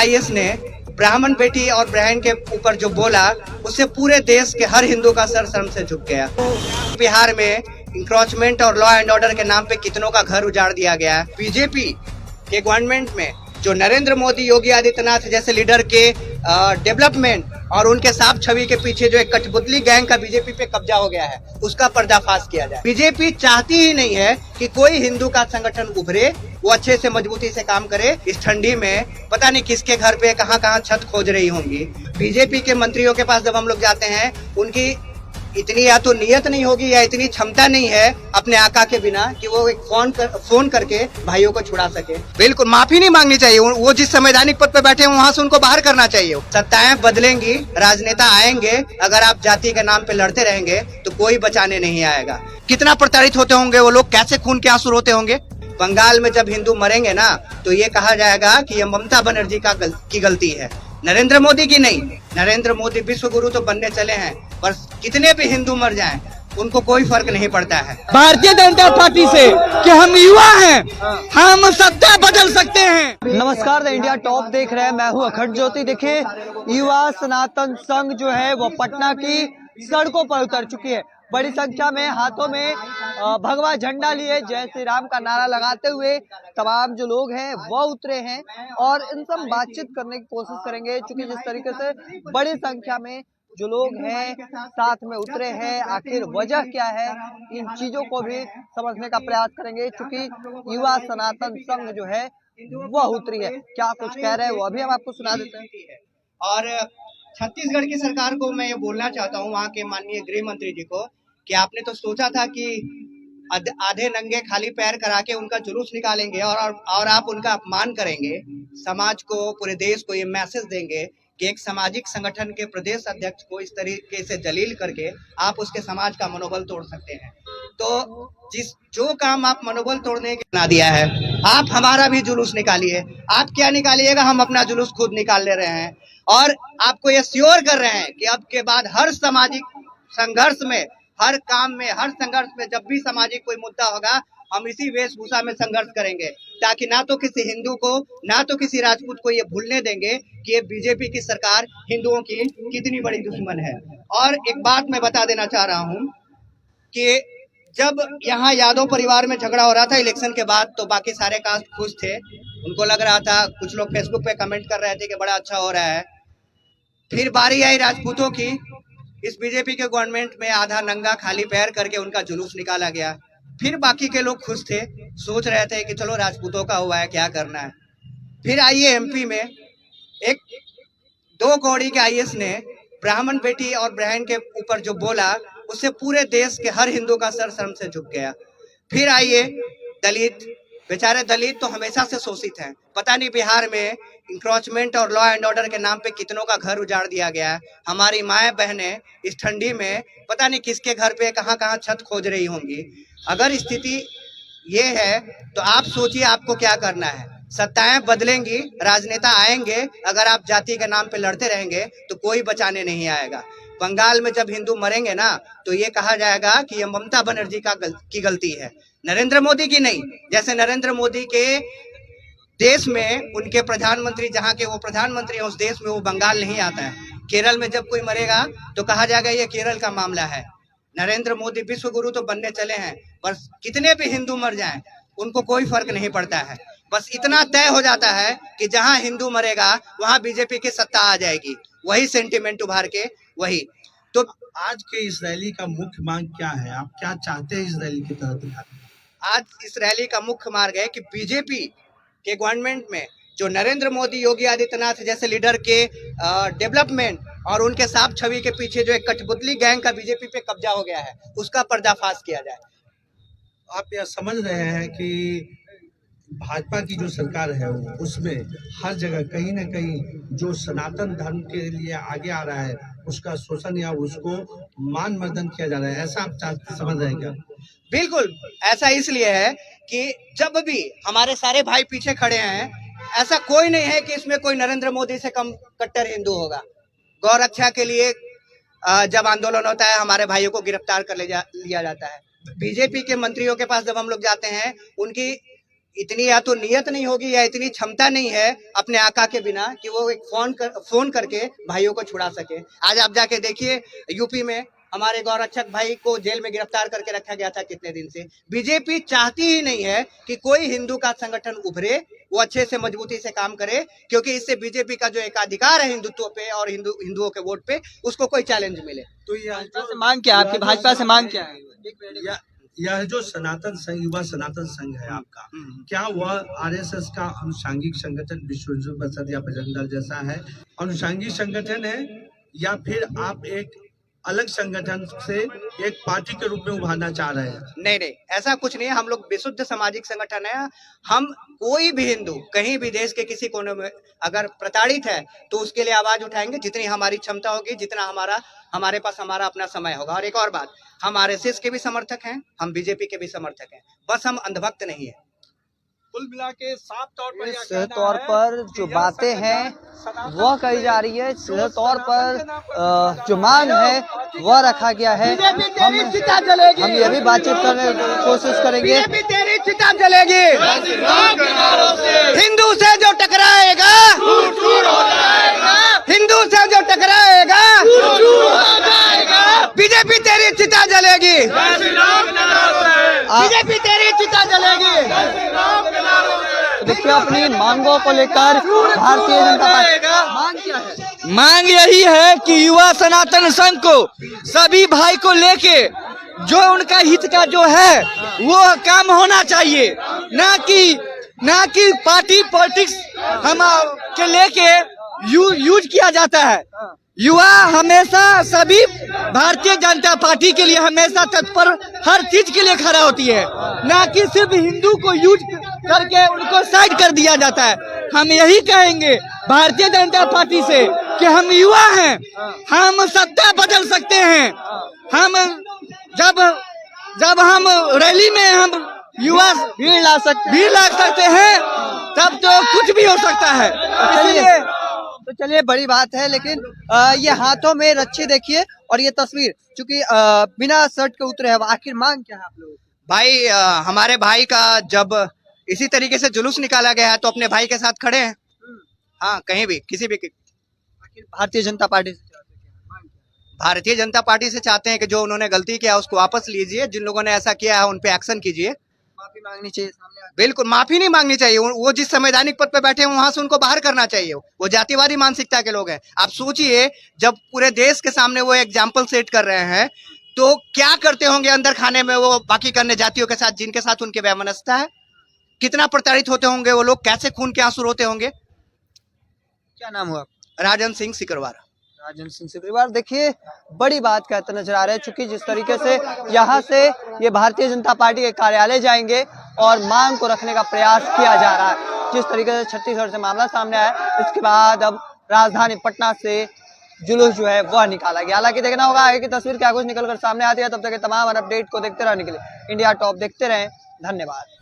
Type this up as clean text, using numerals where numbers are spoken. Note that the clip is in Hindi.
आईएएस ने ब्राह्मण बेटी और बहन के ऊपर जो बोला, उससे पूरे देश के हर हिंदू का सर शर्म से झुक गया। बिहार में इंक्रोचमेंट और लॉ एंड ऑर्डर के नाम पे कितनों का घर उजाड़ दिया गया है। बीजेपी के गवर्नमेंट में जो नरेंद्र मोदी, योगी आदित्यनाथ जैसे लीडर के डेवलपमेंट और उनके साफ छवि के पीछे जो एक कठपुतली गैंग का बीजेपी पे कब्जा हो गया है, उसका पर्दाफाश किया जाए। बीजेपी चाहती ही नहीं है कि कोई हिंदू का संगठन उभरे, वो अच्छे से मजबूती से काम करे। इस ठंडी में पता नहीं किसके घर पे कहाँ कहाँ छत खोज रही होंगी। बीजेपी के मंत्रियों के पास जब हम लोग जाते हैं, उनकी इतनी या तो नियत नहीं होगी या इतनी क्षमता नहीं है अपने आका के बिना कि वो एक फोन करके भाइयों को छुड़ा सके। बिल्कुल माफी नहीं मांगनी चाहिए। वो जिस संवैधानिक पद पर बैठे हैं वहां से उनको बाहर करना चाहिए। सत्ताएं बदलेंगी, राजनेता आएंगे, अगर आप जाति के नाम पे लड़ते रहेंगे तो कोई बचाने नहीं आएगा। कितना प्रताड़ित होते होंगे वो लोग, कैसे खून के आंसू रोते होंगे। बंगाल में जब हिंदू मरेंगे ना तो ये कहा जाएगा कि ये ममता बनर्जी की गलती है, नरेंद्र मोदी की नहीं। नरेंद्र मोदी विश्व गुरु तो बनने चले हैं, पर कितने भी हिंदू मर जाएं उनको कोई फर्क नहीं पड़ता है। भारतीय जनता पार्टी से कि हम युवा हैं, हम सत्ता बदल सकते हैं। नमस्कार, द इंडिया टॉप देख रहे हैं, मैं हूं अखंड ज्योति। देखिए, युवा सनातन संघ जो है वो पटना की सड़कों पर उतर चुकी है। बड़ी संख्या में हाथों में भगवा झंडा लिए जय श्री राम का नारा लगाते हुए तमाम जो लोग हैं वो उतरे हैं और इनसे हम बातचीत करने की कोशिश करेंगे। क्योंकि जिस तरीके से बड़ी संख्या में जो लोग हैं साथ में उतरे हैं, आखिर वजह क्या है, इन चीजों को भी समझने का प्रयास करेंगे। क्योंकि युवा सनातन संघ जो है वह उतरी है, क्या कुछ कह रहे हैं वो अभी हम आपको सुना देते हैं। और छत्तीसगढ़ की सरकार को मैं ये बोलना चाहता हूँ, वहाँ के माननीय गृह मंत्री जी को, कि आपने तो सोचा था कि आधे नंगे खाली पैर करा के उनका जुलूस निकालेंगे और आप उनका अपमान करेंगे। समाज को, पूरे देश को ये मैसेज देंगे कि एक सामाजिक संगठन के प्रदेश अध्यक्ष को इस तरीके से जलील करके आप उसके समाज का मनोबल तोड़ सकते हैं। तो जो काम आप मनोबल तोड़ने के बना दिया है, आप हमारा भी जुलूस निकालिए। आप क्या निकालिएगा, हम अपना जुलूस खुद निकाल ले रहे हैं और आपको ये श्योर कर रहे हैं कि अब के बाद हर सामाजिक संघर्ष में, हर काम में, हर संघर्ष में जब भी सामाजिक कोई मुद्दा होगा, हम इसी वेशभूषा में संघर्ष करेंगे, ताकि ना तो किसी हिंदू को, ना तो किसी राजपूत को ये भूलने देंगे कि ये बीजेपी की सरकार हिंदुओं की कितनी बड़ी दुश्मन है। और एक बात मैं बता देना चाह रहा हूँ कि जब यहाँ यादव परिवार में झगड़ा हो रहा था इलेक्शन के बाद, तो बाकी सारे कास्ट खुश थे, उनको लग रहा था, कुछ लोग फेसबुक पे कमेंट कर रहे थे कि बड़ा अच्छा हो रहा है। फिर बारी आई राजपूतों की। इस बीजेपी के गवर्नमेंट में आधा नंगा खाली पैर करके उनका जुलूस निकाला गया। फिर बाकी के लोग खुश थे, सोच रहे थे कि चलो राजपूतों का हुआ है, क्या करना है। फिर आइए एमपी में एक 2 कौड़ी के आईएएस ने ब्राह्मण बेटी और बहन के ऊपर जो बोला, उससे पूरे देश के हर हिंदू का सर शर्म से झुक गया। फिर आइए दलित, बेचारे दलित तो हमेशा से शोषित हैं। पता नहीं बिहार में इंक्रोचमेंट और लॉ एंड ऑर्डर के नाम पे कितनों का घर उजाड़ दिया गया है। हमारी माएँ बहनें इस ठंडी में पता नहीं किसके घर पे कहाँ कहाँ छत खोज रही होंगी। अगर स्थिति ये है तो आप सोचिए आपको क्या करना है। सत्ताएं बदलेंगी, राजनेता आएंगे, अगर आप जाति के नाम पे लड़ते रहेंगे तो कोई बचाने नहीं आएगा। बंगाल में जब हिंदू मरेंगे ना तो ये कहा जाएगा कि ये ममता बनर्जी की गलती है, नरेंद्र मोदी की नहीं। जैसे नरेंद्र मोदी के देश में उनके प्रधानमंत्री, जहाँ के वो प्रधानमंत्री हैं उस देश में वो बंगाल नहीं आता है। केरल में जब कोई मरेगा तो कहा जाएगा ये केरल का मामला है। नरेंद्र मोदी विश्व गुरु तो बनने चले हैं, पर कितने भी हिंदू मर जाएं उनको कोई फर्क नहीं पड़ता है। बस इतना तय हो जाता है कि जहां हिंदू मरेगा वहां बीजेपी की सत्ता आ जाएगी। वही सेंटिमेंट उभार के वही। तो आज के इस रैली का मुख्य मांग क्या है? आप क्या चाहते हैं इस रैली की तरफ? आज इस रैली का मुख्य मार्ग है कि बीजेपी के गवर्नमेंट में जो नरेंद्र मोदी, योगी आदित्यनाथ जैसे लीडर के डेवलपमेंट और उनके साफ छवि के पीछे जो एक कठपुतली गैंग का बीजेपी पे कब्जा हो गया है, उसका पर्दाफाश किया जाए। आप यह समझ रहे हैं कि भाजपा की जो सरकार है उसमें हर जगह कहीं ना कहीं जो सनातन धर्म के लिए आगे आ रहा है उसका शोषण या उसको मान मर्दन किया जा रहा है, ऐसा आप समझ रहे हैं क्या? बिल्कुल ऐसा इसलिए है कि जब भी हमारे सारे भाई पीछे खड़े हैं, ऐसा कोई नहीं है कि इसमें कोई नरेंद्र मोदी से कम कट्टर हिंदू होगा। गौ रक्षा के लिए जब आंदोलन होता है हमारे भाइयों को गिरफ्तार कर लिया जाता है। बीजेपी के मंत्रियों के पास जब हम लोग जाते हैं, उनकी इतनी या तो नियत नहीं होगी या इतनी क्षमता नहीं है अपने आका के बिना कि वो एक फोन करके भाइयों को छुड़ा सके। आज आप जाके देखिए यूपी में हमारे गौरक्षक भाई को जेल में गिरफ्तार करके रखा गया था कितने दिन से। बीजेपी चाहती ही नहीं है कि कोई हिंदू का संगठन उभरे, वो अच्छे से मजबूती से काम करे, क्योंकि इससे बीजेपी का जो एकाधिकार है हिंदुत्व पे और हिंदुओं के वोट पे, उसको कोई चैलेंज मिले। तो मांग क्या आपकी, भाजपा से मांग क्या है? यह जो सनातन संघ, युवा सनातन संघ है आपका, क्या वह आरएसएस का अनुषांगिक संगठन, विश्व हिंदू परिषद या बजरंग दल जैसा है अनुषांगिक संगठन है, या फिर आप एक अलग संगठन से एक पार्टी के रूप में उभारना चाह रहे हैं? नहीं नहीं, ऐसा कुछ नहीं है। हम लोग विशुद्ध सामाजिक संगठन है। हम कोई भी हिंदू कहीं भी देश के किसी कोने में अगर प्रताड़ित है तो उसके लिए आवाज उठाएंगे, जितनी हमारी क्षमता होगी, जितना हमारे पास हमारा अपना समय होगा। और एक और बात, हम आरएसएस के भी समर्थक हैं, हम बीजेपी के भी समर्थक हैं, बस हम अंधभक्त नहीं है। कुल मिला के साफ तौर पर इस तौर पर जो बातें हैं वह कही जा रही है, सीधे तौर पर जो मांग है वह रखा गया है। हम ये भी बातचीत करने की कोशिश करेंगे। तेरी चिता जलेगी, हिंदू से जो टकराएगा, हिंदू से जो टकराएगा, बीजेपी तेरी चिता जलेगी, बीजेपी तेरी चिता जलेगी। देखिए अपनी मांगों को लेकर भारतीय जनता पार्टी मांग क्या है? मांग यही है कि युवा सनातन संघ को सभी भाई को लेके जो उनका हित का जो है वो काम होना चाहिए, ना कि पार्टी पॉलिटिक्स हम के लेके यूज किया जाता है। युवा हमेशा सभी भारतीय जनता पार्टी के लिए हमेशा तत्पर हर चीज के लिए खड़ा होती है, ना कि सिर्फ हिंदू को यूज करके उनको साइड कर दिया जाता है। हम यही कहेंगे भारतीय जनता पार्टी से कि हम युवा हैं, हम सत्ता बदल सकते हैं। हम जब हम रैली में हम युवा भीड़ ला सकते हैं, तब तो कुछ भी हो सकता है। तो चलिए बड़ी बात है, लेकिन ये हाथों में रच्छी देखिए और ये तस्वीर, चूंकि बिना शर्ट के उतरे हैं, आखिर मांग क्या है आप लोगों की? भाई हमारे भाई का जब इसी तरीके से जुलूस निकाला गया है तो अपने भाई के साथ खड़े हैं। हाँ, कहीं भी किसी भी। आखिर भारतीय जनता पार्टी से भारतीय जनता पार्टी से चाहते हैं कि जो उन्होंने गलती किया उसको वापस लीजिए, जिन लोगों ने ऐसा किया है उन पे एक्शन कीजिए, माफी मांगनी चाहिए सामने आके। बिल्कुल माफी नहीं मांगनी चाहिए। वो जिस संवैधानिक पद पे बैठे हैं वहां से उनको बाहर करना चाहिए। वो जातिवादी मानसिकता के लोग हैं। आप सोचिए, जब पूरे देश के सामने वो एग्जाम्पल सेट कर रहे हैं तो क्या करते होंगे अंदर खाने में वो बाकी करने जातियों के साथ, जिनके साथ उनके वैमनस्यता है। कितना प्रताड़ित होते होंगे वो लोग, कैसे खून के आंसू रोते होंगे। क्या नाम हुआ? राजन सिंह सिकरवार। राजन सिंह सिकरवार। देखिए बड़ी बात कहते नजर आ रहे हैं, चूंकि जिस तरीके से यहाँ से ये भारतीय जनता पार्टी के कार्यालय जाएंगे और मांग को रखने का प्रयास किया जा रहा है। जिस तरीके से छत्तीसगढ़ से मामला सामने आया, इसके बाद अब राजधानी पटना से जुलूस जो है वह निकाला गया। हालांकि देखना होगा आगे की तस्वीर क्या कुछ निकलकर सामने आती है। तब तक तमाम अपडेट को देखते रहने के लिए इंडिया टॉप देखते रहें। धन्यवाद।